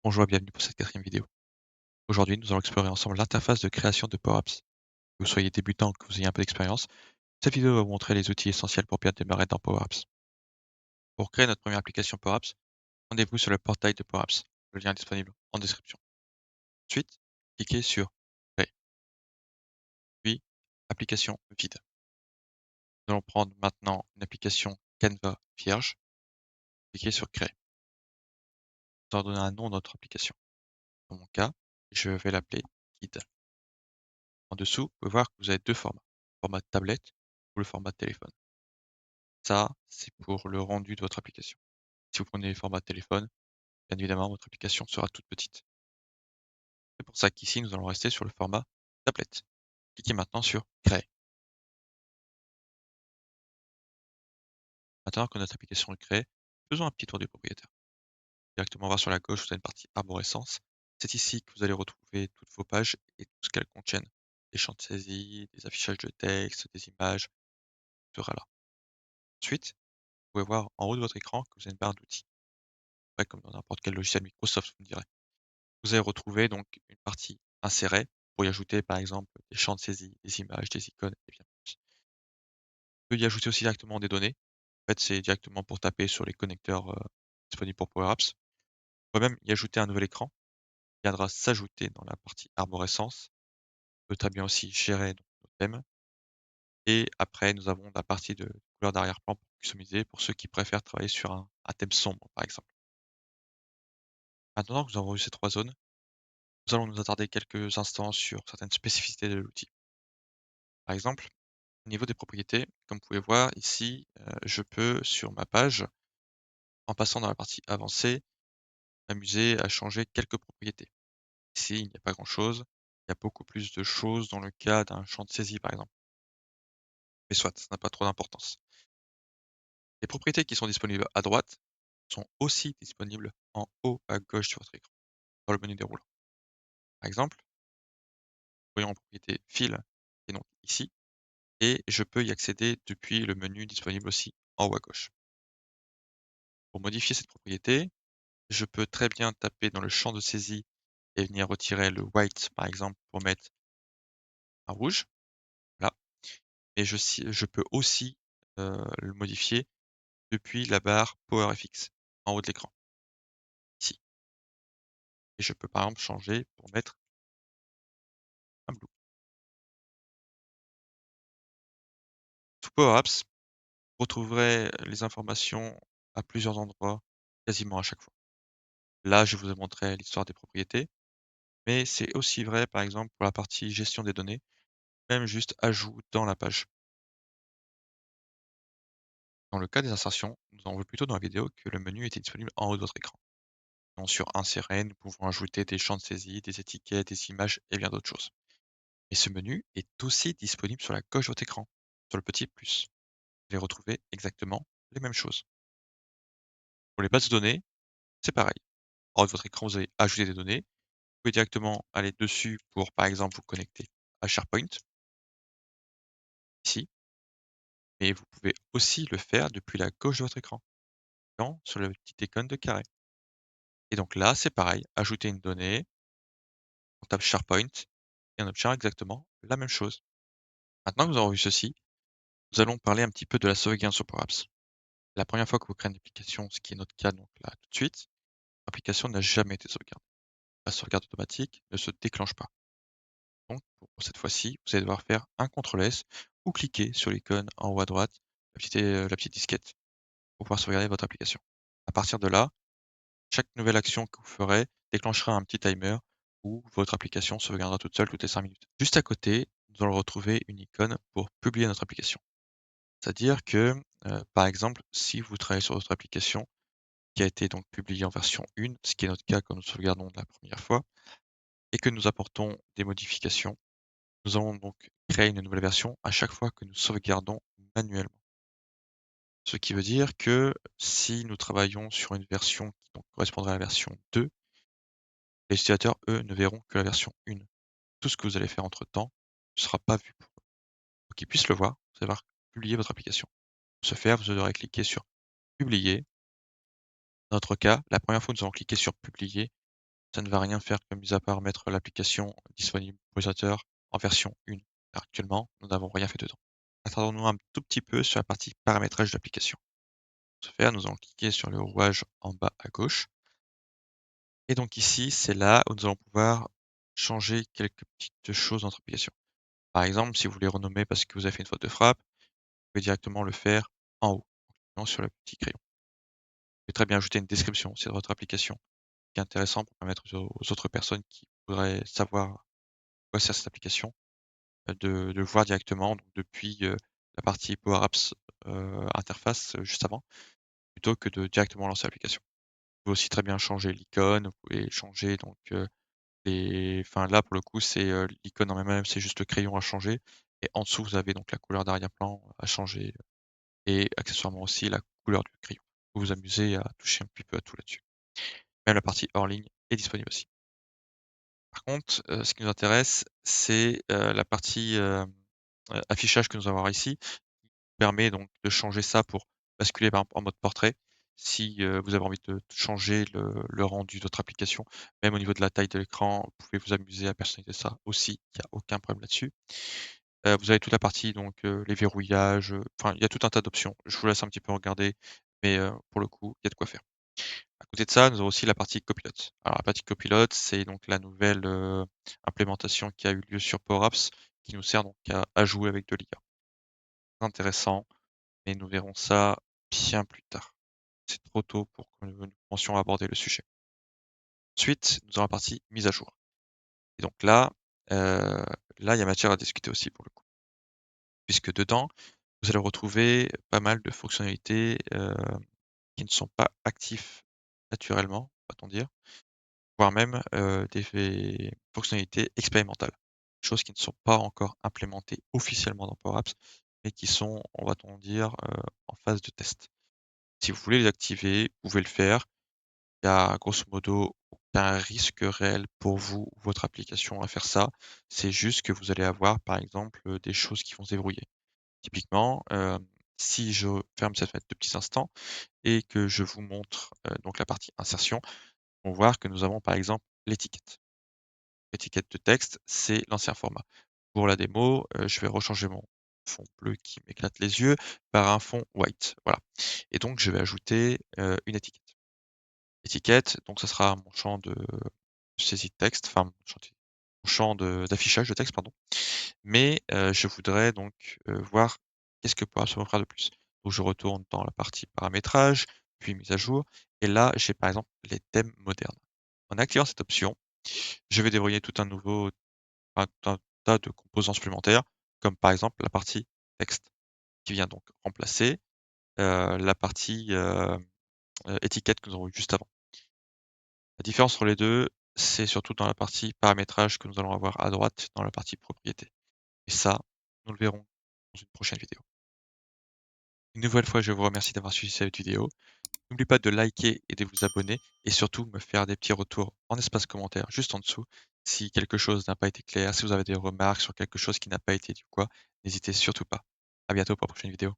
Bonjour et bienvenue pour cette quatrième vidéo. Aujourd'hui, nous allons explorer ensemble l'interface de création de Power Apps. Que vous soyez débutant ou que vous ayez un peu d'expérience, cette vidéo va vous montrer les outils essentiels pour bien démarrer dans Power Apps. Pour créer notre première application Power Apps, rendez-vous sur le portail de Power Apps. Le lien est disponible en description. Ensuite, cliquez sur Créer, puis Application vide. Nous allons prendre maintenant une application Canva vierge. Cliquez sur Créer. Nous allons donner un nom à notre application. Dans mon cas, je vais l'appeler Guide. En dessous, vous pouvez voir que vous avez deux formats, le format tablette ou le format téléphone. Ça, c'est pour le rendu de votre application. Si vous prenez le format téléphone, bien évidemment, votre application sera toute petite. C'est pour ça qu'ici, nous allons rester sur le format tablette. Cliquez maintenant sur Créer. Maintenant que notre application est créée, faisons un petit tour du propriétaire. Directement voir sur la gauche, vous avez une partie arborescence. C'est ici que vous allez retrouver toutes vos pages et tout ce qu'elles contiennent. Des champs de saisie, des affichages de texte, des images, tout sera là. Ensuite, vous pouvez voir en haut de votre écran que vous avez une barre d'outils. Pas comme dans n'importe quel logiciel Microsoft, vous me direz. Vous allez retrouver donc une partie insérer pour y ajouter par exemple des champs de saisie, des images, des icônes et bien plus. On peut y ajouter aussi directement des données. En fait, c'est directement pour taper sur les connecteurs disponibles pour Power Apps. On peut même y ajouter un nouvel écran qui viendra s'ajouter dans la partie arborescence. On peut très bien aussi gérer donc, nos thèmes. Et après, nous avons la partie de couleur d'arrière-plan pour customiser pour ceux qui préfèrent travailler sur un thème sombre, par exemple. Maintenant que nous avons vu ces trois zones, nous allons nous attarder quelques instants sur certaines spécificités de l'outil. Par exemple, au niveau des propriétés, comme vous pouvez voir ici, je peux sur ma page, en passant dans la partie avancée, m'amuser à changer quelques propriétés. Ici, il n'y a pas grand-chose. Il y a beaucoup plus de choses dans le cas d'un champ de saisie, par exemple. Mais soit, ça n'a pas trop d'importance. Les propriétés qui sont disponibles à droite sont aussi disponibles en haut à gauche sur votre écran, dans le menu déroulant. Par exemple, voyons en propriété fil, qui est donc ici, et je peux y accéder depuis le menu disponible aussi en haut à gauche. Pour modifier cette propriété, je peux très bien taper dans le champ de saisie et venir retirer le white, par exemple, pour mettre un rouge. Voilà. Et je peux aussi le modifier depuis la barre PowerFX en haut de l'écran, ici. Et je peux par exemple changer pour mettre un blue. Sous Power Apps, vous retrouverez les informations à plusieurs endroits, quasiment à chaque fois. Là, je vous ai montré l'histoire des propriétés, mais c'est aussi vrai, par exemple, pour la partie gestion des données, même juste ajout dans la page. Dans le cas des insertions, nous avons vu plus tôt dans la vidéo que le menu était disponible en haut de votre écran. Donc sur Insérer, nous pouvons ajouter des champs de saisie, des étiquettes, des images et bien d'autres choses. Et ce menu est aussi disponible sur la gauche de votre écran, sur le petit plus. Vous allez retrouver exactement les mêmes choses. Pour les bases de données, c'est pareil. En haut de votre écran, vous allez ajouter des données. Vous pouvez directement aller dessus pour, par exemple, vous connecter à SharePoint, ici. Mais vous pouvez aussi le faire depuis la gauche de votre écran, sur le petit icône de carré. Et donc là, c'est pareil, ajouter une donnée, on tape SharePoint et on obtient exactement la même chose. Maintenant que nous avons vu ceci, nous allons parler un petit peu de la sauvegarde sur Power Apps. La première fois que vous créez une application, ce qui est notre cas donc là tout de suite, l'application n'a jamais été sauvegardée. La sauvegarde automatique ne se déclenche pas. Donc pour cette fois-ci, vous allez devoir faire un CTRL-S ou cliquer sur l'icône en haut à droite, la petite disquette, pour pouvoir sauvegarder votre application. À partir de là, chaque nouvelle action que vous ferez déclenchera un petit timer où votre application sauvegardera toute seule toutes les 5 minutes. Juste à côté, nous allons retrouver une icône pour publier notre application. C'est-à-dire que, par exemple, si vous travaillez sur votre application qui a été donc publiée en version 1, ce qui est notre cas quand nous sauvegardons la première fois, et que nous apportons des modifications, nous allons donc créer une nouvelle version à chaque fois que nous sauvegardons manuellement. Ce qui veut dire que si nous travaillons sur une version qui donc correspondrait à la version 2, les utilisateurs, eux, ne verront que la version 1. Tout ce que vous allez faire entre-temps ne sera pas vu pour eux. Pour qu'ils puissent le voir, vous allez devoir publier votre application. Pour ce faire, vous devrez cliquer sur publier. Dans notre cas, la première fois que nous allons cliquer sur publier, ça ne va rien faire que mis à part mettre l'application disponible pour l'utilisateur en version 1. Actuellement, nous n'avons rien fait dedans. Attardons-nous un tout petit peu sur la partie paramétrage de l'application. Pour ce faire, nous allons cliquer sur le rouage en bas à gauche et donc ici, c'est là où nous allons pouvoir changer quelques petites choses dans notre application. Par exemple, si vous voulez renommer parce que vous avez fait une faute de frappe, vous pouvez directement le faire en haut, en cliquant sur le petit crayon. Vous pouvez très bien ajouter une description aussi de votre application, qui est intéressant pour permettre aux autres personnes qui voudraient savoir à quoi sert cette application, de le voir directement donc depuis, la partie Power Apps, interface, juste avant, plutôt que de directement lancer l'application. Vous pouvez aussi très bien changer l'icône, vous pouvez changer donc, les enfin là pour le coup c'est, l'icône en elle-même, c'est juste le crayon à changer et en dessous vous avez donc la couleur d'arrière-plan à changer, et accessoirement aussi la couleur du crayon. Vous vous amusez à toucher un petit peu à tout là-dessus. Même la partie hors ligne est disponible aussi. Par contre, ce qui nous intéresse, c'est, la partie, affichage que nous allons avoir ici, qui permet donc de changer ça pour basculer par exemple en mode portrait. Si, vous avez envie de changer le rendu de votre application, même au niveau de la taille de l'écran, vous pouvez vous amuser à personnaliser ça aussi, il y a aucun problème là-dessus. Vous avez toute la partie donc, les verrouillages, enfin il y a tout un tas d'options. Je vous laisse un petit peu regarder, mais, pour le coup, il y a de quoi faire. À côté de ça, nous avons aussi la partie copilote. Alors la partie copilote, c'est donc la nouvelle, implémentation qui a eu lieu sur Power Apps, qui nous sert donc à jouer avec de l'IA. Intéressant, mais nous verrons ça bien plus tard. C'est trop tôt pour que nous commencions à aborder le sujet. Ensuite, nous avons la partie mise à jour et donc heu, là, il y a matière à discuter aussi pour le coup. Puisque dedans, vous allez retrouver pas mal de fonctionnalités, qui ne sont pas actifs naturellement, va-t-on dire, voire même, des fonctionnalités expérimentales. Choses qui ne sont pas encore implémentées officiellement dans Power Apps, mais qui sont, on va-t-on dire, en phase de test. Si vous voulez les activer, vous pouvez le faire. Il y a grosso modo aucun risque réel pour vous ou votre application à faire ça. C'est juste que vous allez avoir, par exemple, des choses qui vont se déverrouiller. Typiquement, si je ferme cette fenêtre de petits instants et que je vous montre, donc la partie insertion, on va voir que nous avons par exemple l'étiquette. L'étiquette de texte, c'est l'ancien format. Pour la démo, je vais rechanger mon fond bleu qui m'éclate les yeux par un fond white, voilà, et donc je vais ajouter, une étiquette. Étiquette, donc ça sera mon champ de saisie de texte, enfin mon champ de d'affichage de texte, pardon. Mais, je voudrais donc, voir qu'est-ce que pourra se m'offrir de plus. Donc je retourne dans la partie paramétrage, puis mise à jour et là, j'ai par exemple les thèmes modernes. En activant cette option, je vais déverrouiller tout un tas de composants supplémentaires, comme par exemple la partie texte, qui vient donc remplacer, la partie, étiquette que nous avons eu juste avant. La différence entre les 2, c'est surtout dans la partie paramétrage que nous allons avoir à droite dans la partie propriété et ça, nous le verrons dans une prochaine vidéo. Une nouvelle fois, je vous remercie d'avoir suivi cette vidéo. N'oubliez pas de liker et de vous abonner et surtout me faire des petits retours en espace commentaire juste en dessous. Si quelque chose n'a pas été clair, si vous avez des remarques sur quelque chose qui n'a pas été dit ou quoi, n'hésitez surtout pas. À bientôt pour la prochaine vidéo.